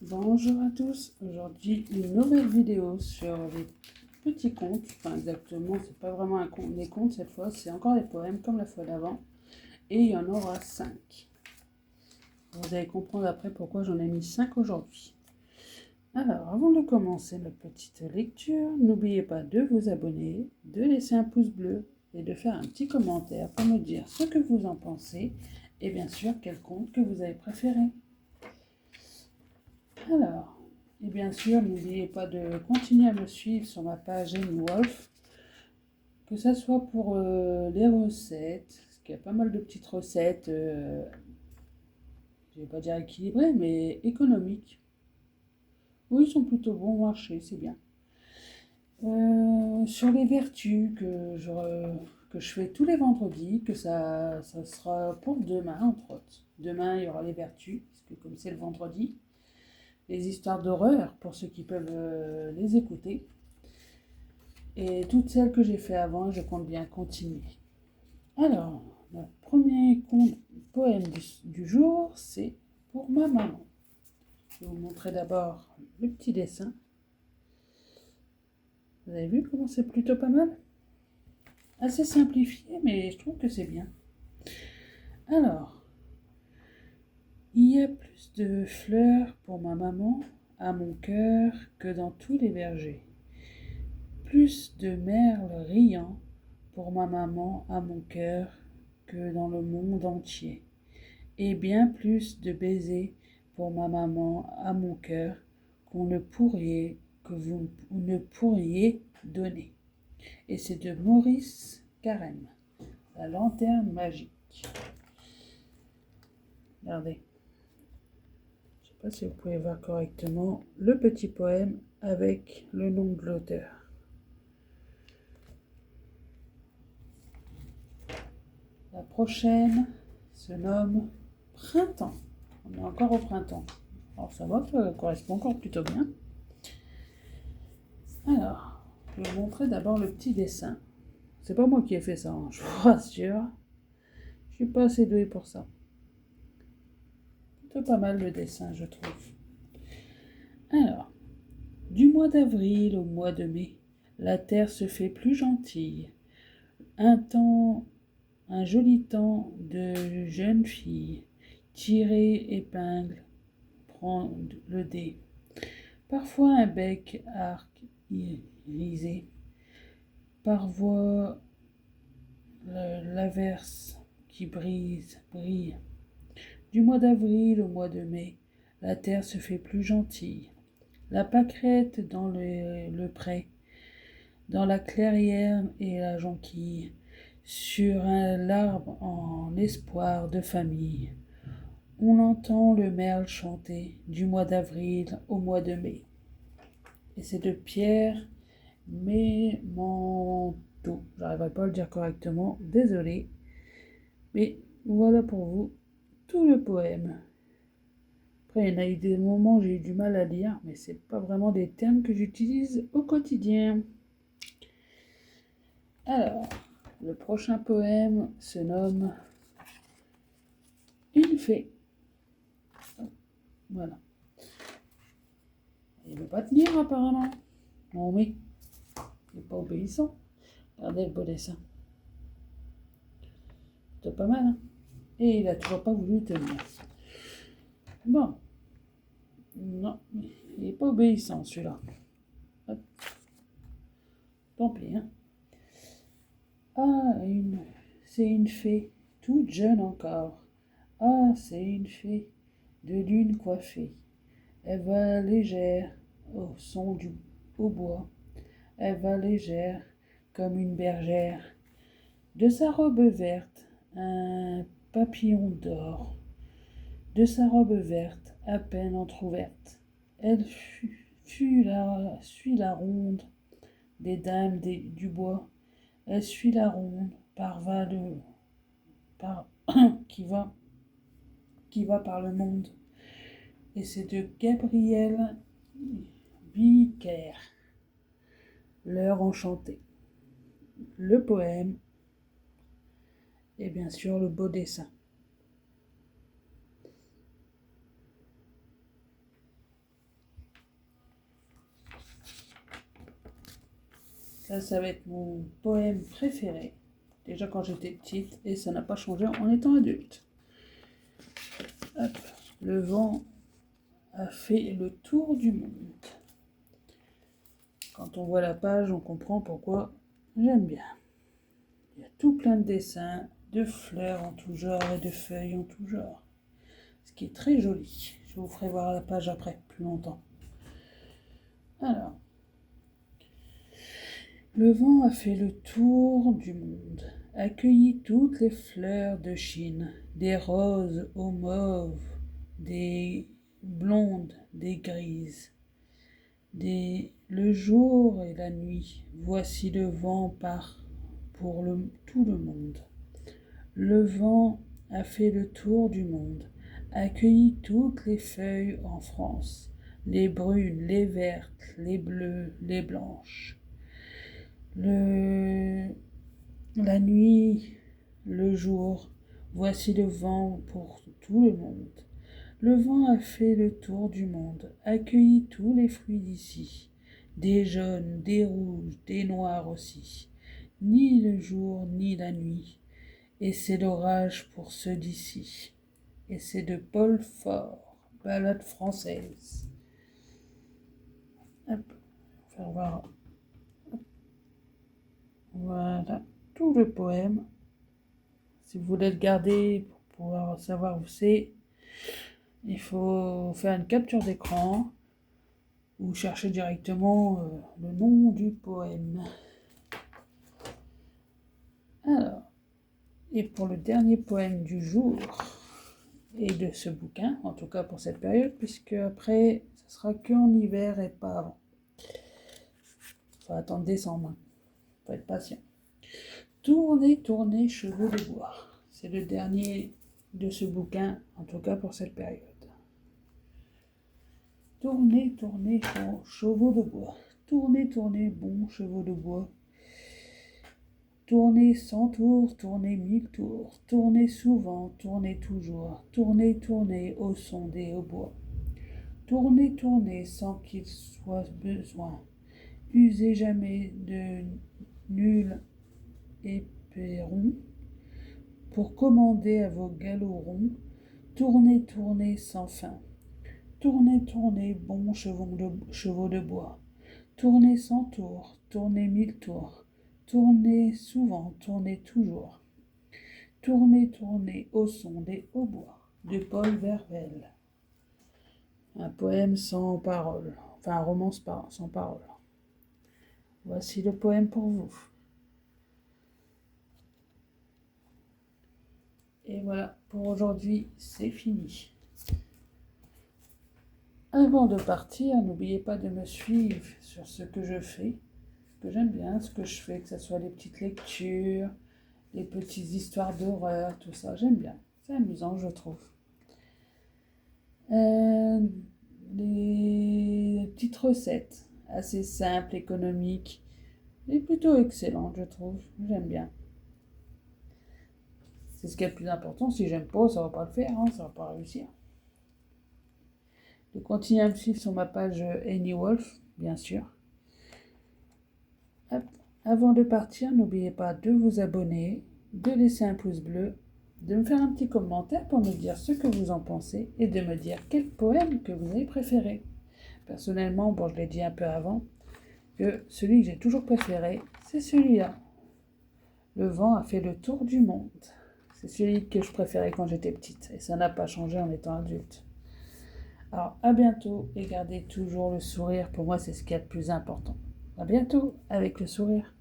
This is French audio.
Bonjour à tous, aujourd'hui une nouvelle vidéo sur les petits contes, enfin exactement, c'est pas vraiment des contes cette fois, c'est encore des poèmes comme la fois d'avant, et il y en aura 5. Vous allez comprendre après pourquoi j'en ai mis 5 aujourd'hui. Alors, avant de commencer notre petite lecture, n'oubliez pas de vous abonner, de laisser un pouce bleu et de faire un petit commentaire pour me dire ce que vous en pensez et bien sûr quel conte que vous avez préféré. Alors, et bien sûr, n'oubliez pas de continuer à me suivre sur ma page Amy Wolf, que ce soit pour les recettes, parce qu'il y a pas mal de petites recettes, je ne vais pas dire équilibrées, mais économiques. Oui, ils sont plutôt bon marché, c'est bien. Sur les vertus que je fais tous les vendredis, que ça sera pour demain, entre autres. Demain, il y aura les vertus, parce que comme c'est le vendredi, les histoires d'horreur, pour ceux qui peuvent les écouter. Et toutes celles que j'ai fait avant, je compte bien continuer. Alors, le premier poème du jour, c'est pour ma maman. Je vais vous montrer d'abord le petit dessin. Vous avez vu comment c'est plutôt pas mal? Assez simplifié, mais je trouve que c'est bien. Alors, il y a plus de fleurs pour ma maman à mon cœur que dans tous les vergers. Plus de merles riants pour ma maman à mon cœur que dans le monde entier. Et bien plus de baisers pour ma maman à mon cœur que vous ne pourriez donner. Et c'est de Maurice Carême, La lanterne magique. Regardez. Je ne sais pas si vous pouvez voir correctement le petit poème avec le nom de l'auteur. La prochaine se nomme Printemps. On est encore au printemps. Alors ça va, ça correspond encore plutôt bien. Alors, je vais vous montrer d'abord le petit dessin. C'est pas moi qui ai fait ça, hein, je vous rassure. Je suis pas assez douée pour ça. C'est pas mal le dessin, je trouve. Alors, du mois d'avril au mois de mai, la terre se fait plus gentille. Un joli temps de jeune fille, tirer épingle, prend le dé. Parfois un bec arc irisé, parvoit l'averse qui brille. Du mois d'avril au mois de mai, la terre se fait plus gentille. La pâquerette dans le pré, dans la clairière et la jonquille, sur un arbre en espoir de famille. On entend le merle chanter du mois d'avril au mois de mai. Et c'est de Pierre Mémento. J'arriverai pas à le dire correctement, désolé. Mais voilà pour vous tout le poème. Après, il y en a eu des moments où j'ai eu du mal à lire, mais c'est pas vraiment des termes que j'utilise au quotidien. Alors, le prochain poème se nomme Une fée. Voilà. Il ne veut pas tenir apparemment. Non mais, il n'est pas obéissant. Regardez le beau dessin. C'est pas mal, hein? Et il a toujours pas voulu tenir. Bon. Non, il n'est pas obéissant celui-là. Hop. Tant pis, hein. Ah, c'est une fée, toute jeune encore. Ah, c'est une fée, de lune coiffée. Elle va légère au son du hautbois. Elle va légère comme une bergère. De sa robe verte, un papillon d'or. De sa robe verte, à peine entr'ouverte. Elle suit la ronde des dames du bois. Elle suit la ronde qui va par le monde. Et c'est de Gabriel Vicaire, L'heure enchantée. Le poème et bien sûr le beau dessin. Ça va être mon poème préféré. Déjà quand j'étais petite, et ça n'a pas changé en étant adulte. Hop. Le vent a fait le tour du monde. Quand on voit la page, on comprend pourquoi j'aime bien. Il y a tout plein de dessins, de fleurs en tout genre et de feuilles en tout genre. Ce qui est très joli. Je vous ferai voir la page après, plus longtemps. Alors, le vent a fait le tour du monde, accueilli toutes les fleurs de Chine, des roses aux mauves, des blondes, des grises, le jour et la nuit. Voici le vent part pour tout le monde. Le vent a fait le tour du monde, accueilli toutes les feuilles en France, les brunes, les vertes, les bleues, les blanches. La nuit, le jour, voici le vent pour tout le monde. Le vent a fait le tour du monde, accueilli tous les fruits d'ici, des jaunes, des rouges, des noirs aussi, ni le jour ni la nuit. Et c'est l'orage pour ceux d'ici. Et c'est de Paul Fort, ballade française. Hop, faire voir. Voilà, tout le poème. Si vous voulez le garder pour pouvoir savoir où c'est, il faut faire une capture d'écran ou chercher directement le nom du poème. Alors, et pour le dernier poème du jour et de ce bouquin, en tout cas pour cette période, puisque après, ce sera qu'en hiver et pas avant. Il faut attendre décembre, il faut être patient. Tournez, tournez, chevaux de bois. C'est le dernier de ce bouquin, en tout cas pour cette période. Tournez, tournez, chevaux de bois. Tournez, tournez, bons chevaux de bois. Tournez 100 tours, tournez 1000 tours. Tournez souvent, tournez toujours. Tournez, tournez au son des hautbois. Tournez, tournez sans qu'il soit besoin. Usez jamais de nul éperon pour commander à vos galorons. Tournez, tournez sans fin. Tournez, tournez, bons chevaux de bois. Tournez 100 tours, tournez 1000 tours. Tournez souvent, tournez toujours. Tournez, tournez au son des hautbois. De Paul Vervel. Un poème sans parole. Enfin, un roman sans parole. Voici le poème pour vous. Et voilà, pour aujourd'hui, c'est fini. Avant de partir, n'oubliez pas de me suivre sur ce que je fais, que j'aime bien, ce que je fais, que ce soit les petites lectures, les petites histoires d'horreur, tout ça, j'aime bien. C'est amusant, je trouve. Les petites recettes, assez simples, économiques, et plutôt excellentes, je trouve. J'aime bien. C'est ce qui est le plus important. Si j'aime pas, ça va pas le faire, hein, ça va pas réussir. De continuer à me suivre sur ma page Annie Wolf, bien sûr. Hop. Avant de partir, n'oubliez pas de vous abonner, de laisser un pouce bleu, de me faire un petit commentaire pour me dire ce que vous en pensez et de me dire quel poème que vous avez préféré. Personnellement, bon, je l'ai dit un peu avant, que celui que j'ai toujours préféré, c'est celui-là. Le vent a fait le tour du monde. C'est celui que je préférais quand j'étais petite et ça n'a pas changé en étant adulte. Alors, à bientôt et gardez toujours le sourire. Pour moi, c'est ce qu'il y a de plus important. À bientôt avec le sourire.